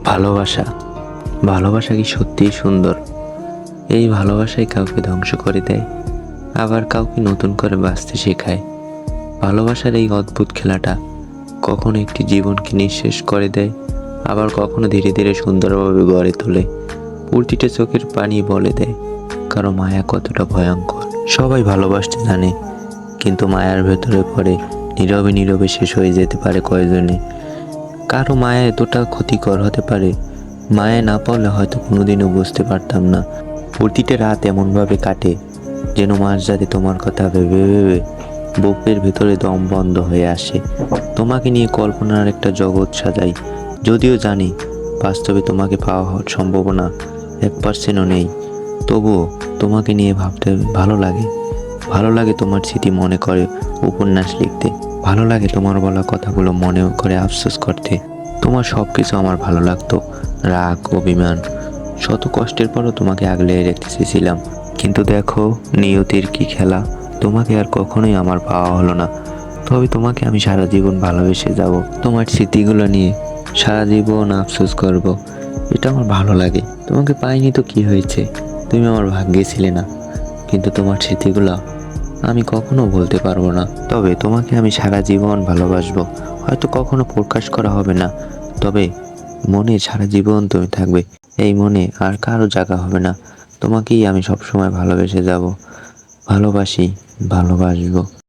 ভালোবাসা ভালোবাসা কি সত্যিই সুন্দর? এই ভালোবাসাই কাউকে ধ্বংস করে দেয়, আবার কাউকে নতুন করে বাঁচতে শেখায়। ভালোবাসার এই অদ্ভুত খেলাটা কখনো একটি জীবনকে নিঃশেষ করে দেয়, আবার কখনো ধীরে ধীরে সুন্দরভাবে গড়ে তোলে। প্রতিটা চোখের পানি বলে দেয় কারো মায়া কতটা ভয়ঙ্কর। সবাই ভালোবাসতে জানে, কিন্তু মায়ার ভেতরে পড়ে নীরবে নীরবে শেষ হয়ে যেতে পারে কয়জনে। কারো মায়া এতটা ক্ষতিকর হতে পারে, মায়া না পড়লে হয়তো কোনোদিনও বুঝতে পারতাম না। প্রতিটা রাত এমনভাবে কাটে যেন মাঝরাতে তোমার কথা ভেবে ভেবে বুকের ভেতরে দম বন্ধ হয়ে আসে। তোমাকে নিয়ে কল্পনার একটা জগৎ সাজাই, যদিও জানি বাস্তবে তোমাকে পাওয়া সম্ভাবনা 1%ও নেই। তবুও তোমাকে নিয়ে ভাবতে ভালো লাগে। ভালো লাগে তোমার স্মৃতি মনে করে উপন্যাস লিখতে, ভালো লাগে তোমার বলা কথাগুলো মনে করে আফসোস করতে। তোমার সব কিছু আমার ভালো লাগতো, রাগ, অভিমান, শত কষ্টের পরও তোমাকে আগলে রেখে চেয়েছিলাম। কিন্তু দেখো নিয়তির কি খেলা, তোমাকে আর কখনোই আমার পাওয়া হলো না। তবে তোমাকে আমি সারা জীবন ভালোবেসে যাব, তোমার স্মৃতিগুলো নিয়ে সারা জীবন আফসোস করব। এটা আমার ভালো লাগে। তোমাকে পাইনি তো কি হয়েছে, তুমি আমার ভাগ্যে ছিলে না, কিন্তু তোমার স্মৃতিগুলো আমি কখনো ভুলতে পারবো না। তবে তোমাকে আমি সারা জীবন ভালোবাসবো, হয়তো কখনো প্রকাশ করা হবে না, তবে মনে সারা জীবন তুমি থাকবে। এই মনে আর কারো জায়গা হবে না। তোমাকেই আমি সবসময় ভালোবেসে যাব, ভালোবাসি, ভালোবাসবো।